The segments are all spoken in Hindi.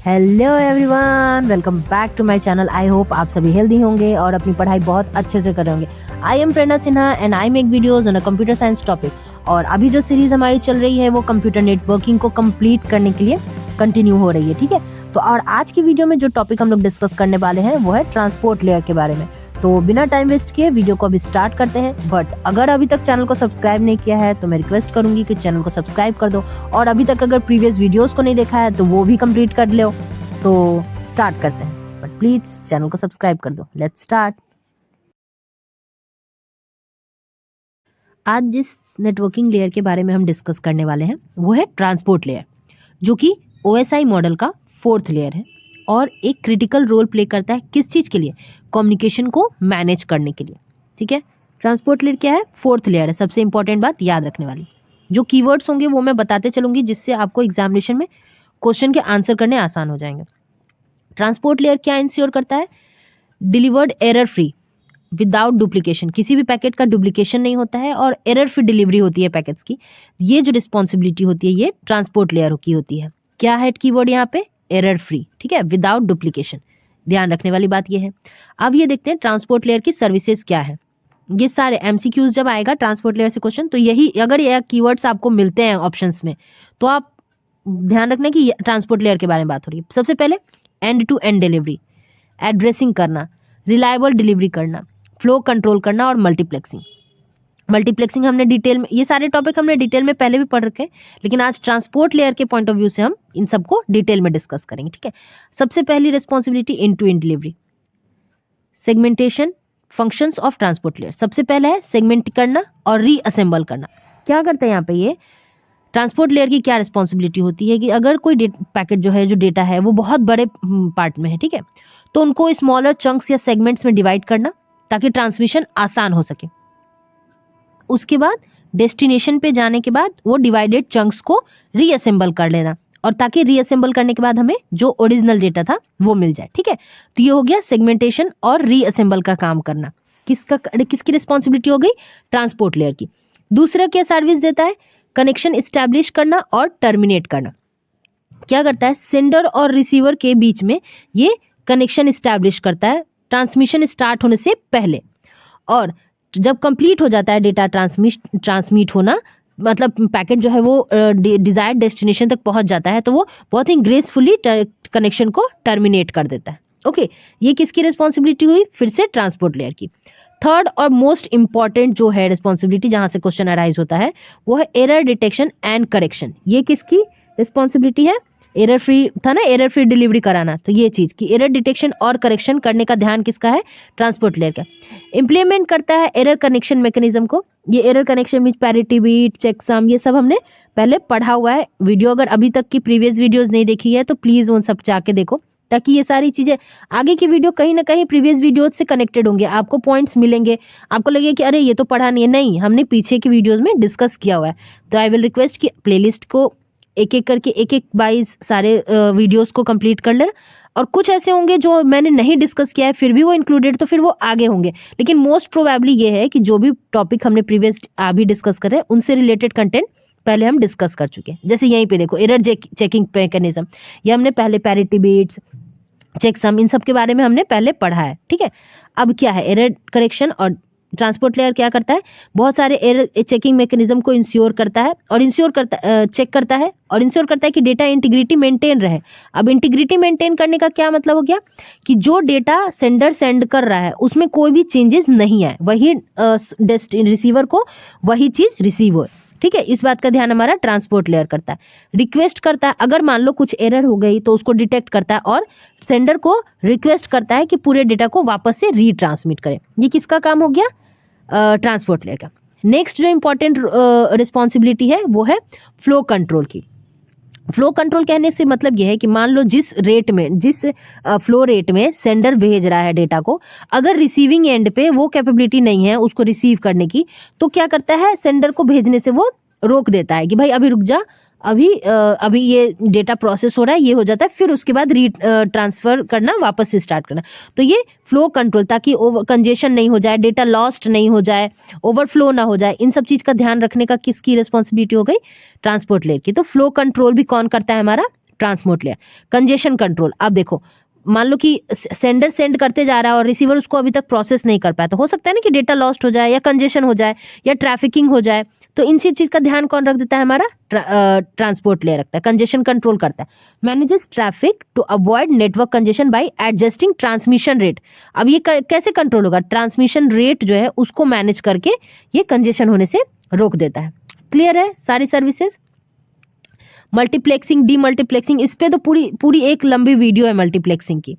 Hello everyone, welcome back to my channel. I hope आप सभी हेल्दी होंगे और अपनी पढ़ाई बहुत अच्छे से कर रहे होंगे। I am Prerna Sinha and I make videos on a computer science topic. और अभी जो सीरीज हमारी चल रही है वो कंप्यूटर नेटवर्किंग को कंप्लीट करने के लिए कंटिन्यू हो रही है, ठीक है। तो और आज की वीडियो में जो टॉपिक हम लोग डिस्कस करने वाले हैं वो है ट्रांसपोर्ट लेयर के बारे में। तो बिना टाइम वेस्ट किए वीडियो को अभी स्टार्ट करते हैं। बट अगर अभी तक चैनल को सब्सक्राइब नहीं किया है तो मैं रिक्वेस्ट करूंगी कि चैनल को सब्सक्राइब कर दो, और अभी तक अगर प्रीवियस वीडियोस को नहीं देखा है तो वो भी कंप्लीट कर लो। तो स्टार्ट करते हैं, बट प्लीज चैनल को सब्सक्राइब कर दो। Let's start. आज जिस नेटवर्किंग लेयर के बारे में हम डिस्कस करने वाले हैं वो है ट्रांसपोर्ट लेयर, जो कि OSI मॉडल का 4th लेयर है और एक क्रिटिकल रोल प्ले करता है। किस चीज़ के लिए? कम्युनिकेशन को मैनेज करने के लिए, ठीक है। ट्रांसपोर्ट लेयर क्या है? 4th लेयर है। सबसे इंपॉर्टेंट बात याद रखने वाली, जो कीवर्ड्स होंगे वो मैं बताते चलूंगी, जिससे आपको एग्जामिनेशन में क्वेश्चन के आंसर करने आसान हो जाएंगे। ट्रांसपोर्ट लेयर क्या इंश्योर करता है? Delivered error free without duplication. किसी भी पैकेट का डुप्लीकेशन नहीं होता है और एरर फ्री डिलीवरी होती है पैकेट्स की। ये जो रिस्पॉन्सिबिलिटी होती है ये ट्रांसपोर्ट लेयर की होती है। क्या है कीवर्ड यहाँ पे? एरर फ्री, ठीक है, विदाउट डुप्लीकेशन। ध्यान रखने वाली बात ये है। अब ये देखते हैं ट्रांसपोर्ट लेयर की सर्विसेज क्या है। ये सारे MCQs जब आएगा ट्रांसपोर्ट लेयर से क्वेश्चन, तो यही अगर ये कीवर्ड्स आपको मिलते हैं ऑप्शंस में तो आप ध्यान रखना कि ट्रांसपोर्ट लेयर के बारे में बात हो रही है। सबसे पहले end to end delivery, addressing करना, रिलायबल डिलीवरी करना, फ्लो कंट्रोल करना और मल्टीप्लेक्सिंग हमने डिटेल में, ये सारे टॉपिक हमने डिटेल में पहले भी पढ़ रखे हैं, लेकिन आज ट्रांसपोर्ट लेयर के पॉइंट ऑफ व्यू से हम इन सबको डिटेल में डिस्कस करेंगे, ठीक है। सबसे पहली responsibility end to end delivery, segmentation functions of transport layer. सबसे पहला है सेगमेंट करना और रीअसेंबल करना। क्या करते हैं यहाँ पे? ये ट्रांसपोर्ट लेयर की क्या रिस्पॉन्सिबिलिटी होती है कि अगर कोई पैकेट जो है, जो डेटा है वो बहुत बड़े पार्ट में है, ठीक है, तो उनको स्मॉलर चंक्स या सेगमेंट्स में डिवाइड करना ताकि ट्रांसमिशन आसान हो सके। उसके बाद डेस्टिनेशन पे जाने के बाद वो डिवाइडेड चंक्स को रीअसेंबल कर लेना, और ताकि रीअसेंबल करने के बाद हमें जो ओरिजिनल डेटा था वो मिल जाए, ठीक है। तो ये हो गया सेगमेंटेशन और रीअसेंबल का काम करना। किसकी रिस्पॉन्सिबिलिटी हो गई? ट्रांसपोर्ट लेयर की। दूसरा क्या सर्विस देता है? कनेक्शन इस्टेब्लिश करना और टर्मिनेट करना। क्या करता है? सेंडर और रिसीवर के बीच में ये कनेक्शन इस्टेब्लिश करता है ट्रांसमिशन स्टार्ट होने से पहले, और जब कंप्लीट हो जाता है डेटा ट्रांसमिट होना, मतलब पैकेट जो है वो डिजायर्ड डेस्टिनेशन तक पहुंच जाता है, तो वो बहुत ही ग्रेसफुली कनेक्शन को टर्मिनेट कर देता है। ओके, ये किसकी रिस्पॉन्सिबिलिटी हुई? फिर से ट्रांसपोर्ट लेयर की। थर्ड और मोस्ट इंपॉर्टेंट जो है रिस्पॉन्सिबिलिटी, जहां से क्वेश्चन अराइज होता है, वो है एरर डिटेक्शन एंड करेक्शन। ये किसकी रिस्पॉन्सिबिलिटी है? एरर फ्री था ना, एरर फ्री डिलीवरी कराना। तो ये चीज की एरर डिटेक्शन और करेक्शन करने का ध्यान किसका है? ट्रांसपोर्ट लेयर का। इंप्लीमेंट करता है एरर कनेक्शन मैकेनिज्म को। ये error connection with parity bit, checksum, ये सब हमने पहले पढ़ा हुआ है। वीडियो अगर अभी तक की प्रीवियस वीडियोज नहीं देखी है तो प्लीज उन सब जाके देखो, ताकि ये सारी चीजें आगे की वीडियो कहीं ना कहीं प्रीवियस वीडियोज से कनेक्टेड होंगे। आपको पॉइंट्स मिलेंगे, आपको लगेगा कि अरे ये तो पढ़ा नहीं है। नहीं, हमने पीछे की वीडियोज में डिस्कस किया हुआ है। तो आई विल रिक्वेस्ट कि प्लेलिस्ट को एक एक करके, एक एक बाइज सारे वीडियोस को कंप्लीट कर लेना। और कुछ ऐसे होंगे जो मैंने नहीं डिस्कस किया है फिर भी वो इंक्लूडेड, तो फिर वो आगे होंगे। लेकिन मोस्ट प्रोबेबली ये है कि जो भी टॉपिक हमने प्रीवियस अभी डिस्कस कर रहे हैं उनसे रिलेटेड कंटेंट पहले हम डिस्कस कर चुके हैं। जैसे यहीं पे देखो एरर चेकिंग मैकेनिज्म, ये हमने पहले पैरिटी बीट्स, चेकसम, इन सब के बारे में हमने पहले पढ़ा है, ठीक है। अब क्या है? Error correction. और ट्रांसपोर्ट लेयर क्या करता है? बहुत सारे एरर चेकिंग मैकेनिज्म को इंश्योर करता है और चेक करता है और इंश्योर करता है कि डेटा इंटीग्रिटी मेंटेन रहे। अब इंटीग्रिटी मेंटेन करने का क्या मतलब हो गया? कि जो डेटा सेंडर सेंड कर रहा है उसमें कोई भी चेंजेस नहीं आए, वही रिसीवर को वही चीज रिसीव हो, ठीक है। इस बात का ध्यान हमारा ट्रांसपोर्ट लेयर करता है। रिक्वेस्ट करता है, अगर मान लो कुछ एरर हो गई तो उसको डिटेक्ट करता है और सेंडर को रिक्वेस्ट करता है कि पूरे डेटा को वापस से रीट्रांसमिट करे। ये किसका काम हो गया? ट्रांसपोर्ट लेयर का। नेक्स्ट जो इंपॉर्टेंट रिस्पॉन्सिबिलिटी है वो है फ्लो कंट्रोल की। फ्लो कंट्रोल कहने से मतलब यह है कि मान लो जिस फ्लो रेट में सेंडर भेज रहा है डेटा को, अगर रिसीविंग एंड पे वो कैपेबिलिटी नहीं है उसको रिसीव करने की, तो क्या करता है? सेंडर को भेजने से वो रोक देता है कि भाई अभी रुक जा, अभी ये डेटा प्रोसेस हो रहा है, ये हो जाता है, फिर उसके बाद ट्रांसफर करना, वापस से स्टार्ट करना। तो ये फ्लो कंट्रोल, ताकि ओवर कंजेशन नहीं हो जाए, डेटा लॉस्ट नहीं हो जाए, ओवरफ्लो ना हो जाए, इन सब चीज का ध्यान रखने का किसकी रिस्पॉन्सिबिलिटी हो गई? ट्रांसपोर्ट लेयर की। तो फ्लो कंट्रोल भी कौन करता है? हमारा ट्रांसपोर्ट लेयर। कंजेशन कंट्रोल, अब देखो मान लो कि सेंडर सेंड करते जा रहा है और रिसीवर उसको अभी तक प्रोसेस नहीं कर पाया, तो हो सकता है ना कि डेटा लॉस्ट हो जाए या कंजेशन हो जाए या ट्रैफिकिंग हो जाए। तो इन सब चीज का ध्यान कौन रख देता है? हमारा ट्रांसपोर्ट लेयर रखता है। कंजेशन कंट्रोल करता है, manages traffic to avoid network congestion by adjusting transmission rate. अब ये कैसे कंट्रोल होगा? ट्रांसमिशन रेट जो है उसको मैनेज करके ये कंजेशन होने से रोक देता है। क्लियर है सारी सर्विसेज? मल्टीप्लेक्सिंग, डीमल्टीप्लेक्सिंग, इस पे तो पूरी एक लंबी वीडियो है मल्टीप्लेक्सिंग की।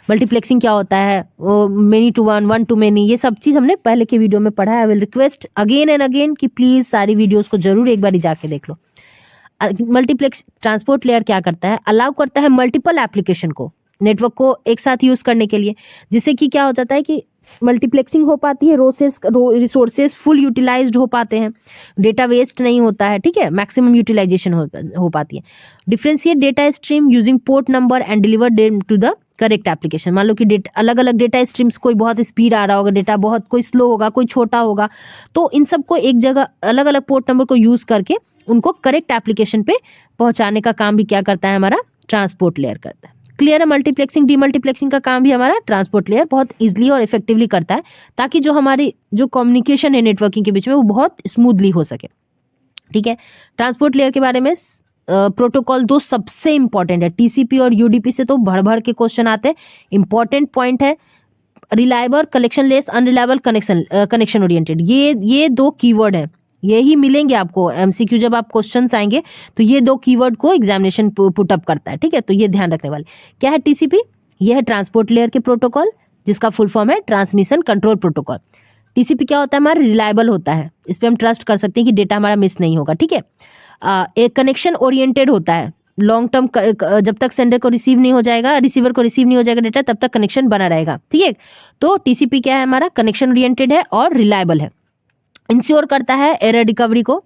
मल्टीप्लेक्सिंग क्या होता है, वो many to one, one to many, ये सब चीज़ हमने पहले के वीडियो में पढ़ा है। I will request again and again कि प्लीज़ सारी वीडियोस को जरूर एक बार जाके देख लो। मल्टीप्लेक्स ट्रांसपोर्ट लेयर क्या करता है? अलाउ करता है मल्टीपल एप्लीकेशन को नेटवर्क को एक साथ यूज करने के लिए, जिससे कि क्या हो जाता है कि मल्टीप्लेक्सिंग हो पाती है, रिसोर्सेज फुल यूटिलाइज्ड हो पाते हैं, डेटा वेस्ट नहीं होता है, ठीक है, मैक्सिमम यूटिलाइजेशन हो पाती है। Differentiate data stream using port number and deliver them to the correct application. मान लो कि डेटा अलग अलग डेटा स्ट्रीम्स, कोई बहुत स्पीड आ रहा होगा डेटा, बहुत कोई स्लो होगा, कोई छोटा होगा, तो इन सबको एक जगह अलग अलग पोर्ट नंबर को यूज करके उनको करेक्ट एप्लीकेशन पे पहुंचाने का काम भी क्या करता है? हमारा ट्रांसपोर्ट लेयर करता है। क्लियर है? मल्टीप्लेक्सिंग डीमल्टीप्लेक्सिंग का काम भी हमारा ट्रांसपोर्ट लेयर बहुत इजीली और इफेक्टिवली करता है, ताकि जो हमारी जो कम्युनिकेशन है नेटवर्किंग के बीच में वो बहुत स्मूथली हो सके। ठीक है, ट्रांसपोर्ट लेयर के बारे में प्रोटोकॉल दो सबसे इंपॉर्टेंट है। टीसीपी और यूडीपी से तो भर भर के क्वेश्चन आते हैं। इंपॉर्टेंट पॉइंट है reliable, collection less, unreliable, connection oriented. ये दो कीवर्ड है, यही मिलेंगे आपको एमसीक्यू जब आप क्वेश्चंस आएंगे, तो ये दो कीवर्ड को एग्जामिनेशन पुट अप करता है। ठीक है, तो ये ध्यान रखने वाले। क्या है टीसीपी? ये है ट्रांसपोर्ट लेयर के प्रोटोकॉल, जिसका फुल फॉर्म है ट्रांसमिशन कंट्रोल प्रोटोकॉल। टीसीपी क्या होता है? हमारा रिलायबल होता है, इस पर हम ट्रस्ट कर सकते हैं कि डेटा हमारा मिस नहीं होगा। ठीक है, एक कनेक्शन ओरिएंटेड होता है, लॉन्ग टर्म, जब तक सेंडर को रिसीव नहीं हो जाएगा, रिसीवर को रिसीव नहीं हो जाएगा डेटा, तब तक कनेक्शन बना रहेगा। ठीक है, तो टीसीपी क्या है? हमारा कनेक्शन ओरिएंटेड है और रिलायबल है। इंश्योर करता है एरर रिकवरी को।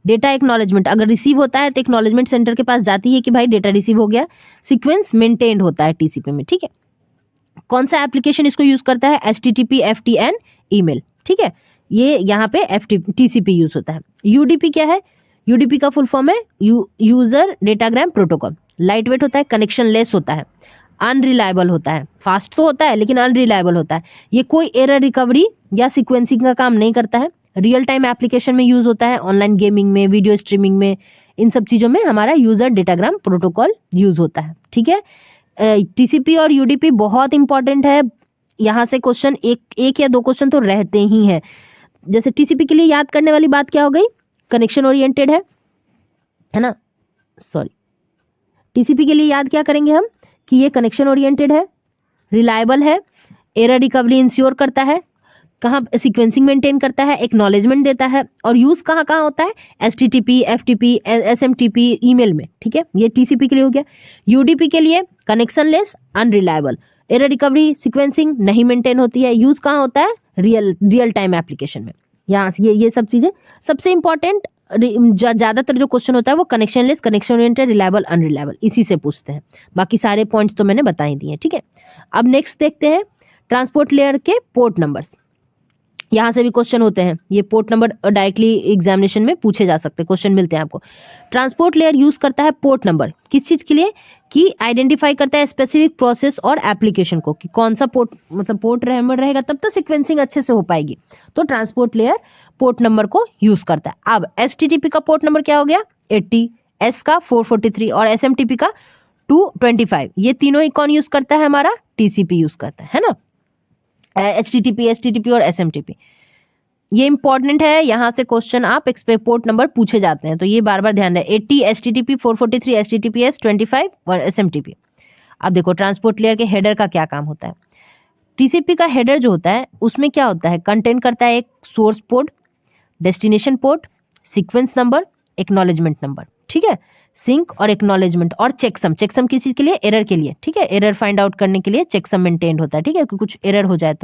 डेटा एक्नॉलेजमेंट, अगर रिसीव होता है तो एक्नॉलेजमेंट सेंटर के पास जाती है कि भाई डेटा रिसीव हो गया। सीक्वेंस मेंटेन्ड होता है टीसीपी में। ठीक है, कौन सा एप्लीकेशन इसको यूज करता है? HTTP, एफटीएन, email. ठीक है, ये यहाँ पे टीसीपी यूज होता है। यूडीपी क्या है? यूडीपी का फुल फॉर्म है user datagram protocol. Light weight होता है, कनेक्शन लेस होता है, अनरिलायबल होता है। फास्ट तो होता है लेकिन अनरिलायबल होता है। ये कोई एरर रिकवरी या सीक्वेंसिंग का काम नहीं करता है। रियल टाइम एप्लीकेशन में यूज होता है, ऑनलाइन गेमिंग में, वीडियो स्ट्रीमिंग में, इन सब चीजों में हमारा यूजर डेटाग्राम प्रोटोकॉल यूज होता है। ठीक है, टीसीपी और यूडीपी बहुत इंपॉर्टेंट है। यहाँ से क्वेश्चन एक या दो क्वेश्चन तो रहते ही हैं। जैसे टीसीपी के लिए याद करने वाली बात क्या हो गई? कनेक्शन ओरिएंटेड है ना, सॉरी, टीसीपी के लिए याद क्या करेंगे हम कि ये कनेक्शन ओरिएंटेड है, रिलायबल है, एरर रिकवरी इंश्योर करता है, कहाँ सीक्वेंसिंग मेंटेन करता है, एक्नॉलेजमेंट देता है, और यूज कहाँ कहाँ होता है? एचटीटीपी, एफटीपी, एसएमटीपी, ईमेल में। ठीक है, ये टीसीपी के लिए हो गया। यूडीपी के लिए connection less, unreliable, error recovery, sequencing नहीं मेंटेन होती है, यूज कहाँ होता है? रियल टाइम एप्लीकेशन में। यहाँ ये सब चीजें सबसे इंपॉर्टेंट। ज्यादातर जो क्वेश्चन होता है वो connection less, connection oriented, reliable, unreliable, इसी से पूछते हैं। बाकी सारे पॉइंट्स तो मैंने बता ही दिए। ठीक है, अब नेक्स्ट देखते हैं ट्रांसपोर्ट लेयर के पोर्ट नंबर्स। यहाँ से भी क्वेश्चन होते हैं, ये पोर्ट नंबर डायरेक्टली एग्जामिनेशन में पूछे जा सकते हैं, क्वेश्चन मिलते हैं आपको। ट्रांसपोर्ट लेयर यूज करता है पोर्ट नंबर किस चीज के लिए? कि आइडेंटिफाई करता है स्पेसिफिक प्रोसेस और एप्लीकेशन को, कि कौन सा पोर्ट, मतलब पोर्ट नंबर रहेगा तब तो सीक्वेंसिंग अच्छे से हो पाएगी। तो ट्रांसपोर्ट लेयर पोर्ट नंबर को यूज करता है। अब एचटीटीपी का पोर्ट नंबर क्या हो गया? 80, एस का 443 और एसएमटीपी का 225। ये तीनों ही कौन यूज करता है? हमारा टीसीपी यूज करता है ना। एचटीटीपी, एसटीटीपी और एसएमटीपी ये इंपॉर्टेंट है। यहाँ से क्वेश्चन आप पोर्ट नंबर पूछे जाते हैं, तो ये बार बार ध्यान रहे। 80 एचटीटीपी, 443 एचटीटीपीएस, 25 और एसएमटीपी। अब देखो ट्रांसपोर्ट लेयर के हेडर का क्या काम होता है। टीसीपी का हेडर जो होता है उसमें क्या होता है? कंटेन करता है एक source port, destination port, sequence number, acknowledgement number. ठीक है, सिंक और एक्नॉलेजमेंट और चेकसम। चेकसम किस चीज के लिए? एरर के लिए। ठीक है, एरर फाइंड आउट करने के लिए चेकसम मेंटेन होता है। ठीक है, कि कुछ एरर हो जाए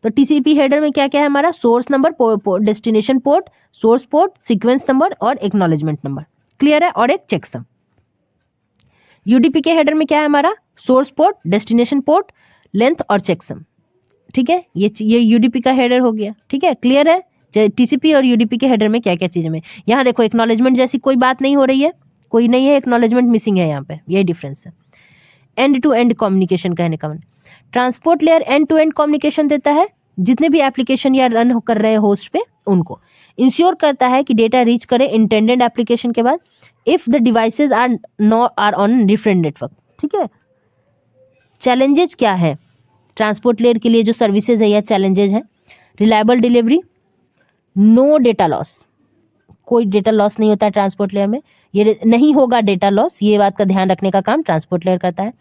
तो टीसीपी हेडर में क्या क्या है हमारा? Source number, destination port, source port, sequence number और एक्नॉलेजमेंट नंबर। क्लियर है, और एक चेकसम। यूडीपी के हेडर में क्या है हमारा? Source port, destination port, length और चेकसम। ठीक है, ये यूडीपी का हेडर हो गया। ठीक है, क्लियर है टीसीपी और यूडीपी के हेडर में क्या क्या चीजें में। यहाँ देखो एक्नॉलेजमेंट जैसी कोई बात नहीं हो रही है, कोई नहीं है, एक्नॉलेजमेंट मिसिंग है यहाँ पे, यही डिफरेंस है। एंड टू एंड कम्युनिकेशन कहने का मतलब, transport layer end to end communication देता है जितने भी एप्लीकेशन या रन कर रहे हैं होस्ट पे उनको, इंश्योर करता है कि डेटा रीच करे इंटेंडेड एप्लीकेशन के बाद if the devices are on different network. ठीक है, चैलेंजेस क्या है ट्रांसपोर्ट लेयर के लिए, जो सर्विसेज है या चैलेंजेस है, reliable delivery, no data loss, कोई डेटा लॉस नहीं होता है ट्रांसपोर्ट लेयर में, ये नहीं होगा डेटा लॉस, ये बात का ध्यान रखने का काम ट्रांसपोर्ट लेयर करता है।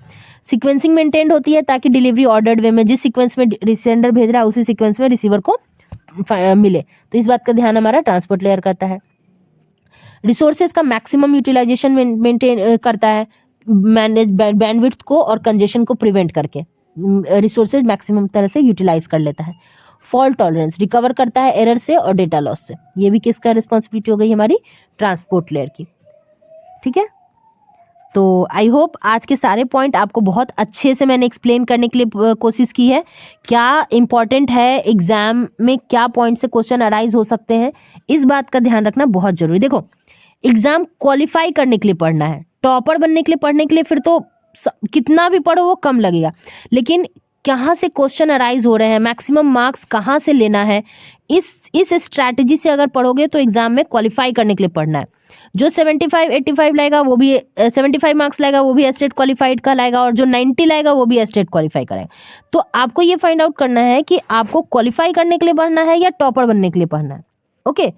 सीक्वेंसिंग मेंटेन होती है ताकि डिलीवरी ऑर्डर्ड वे में, जिस सीक्वेंस में सेंडर भेज रहा है उसी सीक्वेंस में रिसीवर को मिले, तो इस बात का ध्यान हमारा ट्रांसपोर्ट लेयर करता है। रिसोर्सेज का मैक्सिमम यूटिलाइजेशन मेंटेन करता है, मैनेज बैंडविड्थ को और कंजेशन को प्रिवेंट करके रिसोर्सेज मैक्सिमम तरह से यूटिलाइज कर लेता है। फॉल्ट टॉलरेंस, रिकवर करता है एरर से और डेटा लॉस से, ये भी किसका रिस्पॉन्सिबिलिटी हो गई हमारी, ट्रांसपोर्ट लेयर की। ठीक है, तो आई होप आज के सारे पॉइंट आपको बहुत अच्छे से मैंने एक्सप्लेन करने के लिए कोशिश की है, क्या इंपॉर्टेंट है एग्जाम में, क्या पॉइंट से क्वेश्चन अराइज हो सकते हैं, इस बात का ध्यान रखना बहुत जरूरी। देखो, एग्जाम क्वालिफाई करने के लिए पढ़ना है, टॉपर बनने के लिए पढ़ने के लिए फिर तो कितना भी पढ़ो वो कम लगेगा, लेकिन कहाँ से क्वेश्चन अराइज हो रहे हैं, मैक्सिमम मार्क्स कहाँ से लेना है, इस स्ट्रैटेजी से अगर पढ़ोगे तो एग्जाम में क्वालिफाई करने के लिए पढ़ना है। जो 75 85 लाएगा वो भी 75 मार्क्स लाएगा वो भी एस्टेट क्वालिफाइड का लाएगा, और जो 90 लाएगा वो भी एस्टेट क्वालिफाई करेगा। तो आपको ये फाइंड आउट करना है कि आपको क्वालिफाई करने के लिए पढ़ना है या टॉपर बनने के लिए पढ़ना है। ओके,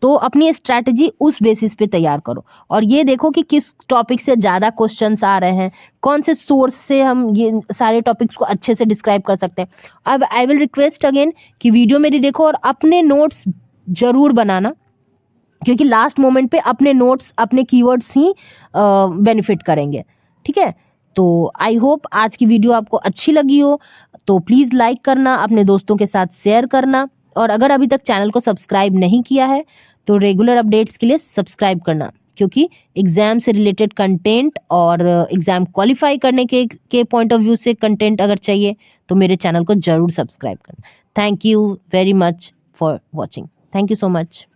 तो अपनी स्ट्रैटेजी उस बेसिस पे तैयार करो, और ये देखो कि किस टॉपिक से ज़्यादा क्वेश्चंस आ रहे हैं, कौन से सोर्स से हम ये सारे टॉपिक्स को अच्छे से डिस्क्राइब कर सकते हैं। अब आई विल रिक्वेस्ट अगेन कि वीडियो मेरी देखो और अपने नोट्स जरूर बनाना, क्योंकि लास्ट मोमेंट पे अपने नोट्स, अपने कीवर्ड्स ही बेनिफिट करेंगे। ठीक है, तो आई होप आज की वीडियो आपको अच्छी लगी हो, तो प्लीज़ लाइक करना, अपने दोस्तों के साथ शेयर करना, और अगर अभी तक चैनल को सब्सक्राइब नहीं किया है तो रेगुलर अपडेट्स के लिए सब्सक्राइब करना, क्योंकि एग्जाम से रिलेटेड कंटेंट और एग्जाम क्वालिफाई करने के पॉइंट ऑफ व्यू से कंटेंट अगर चाहिए तो मेरे चैनल को जरूर सब्सक्राइब करना। Thank you very much for watching, thank you so much.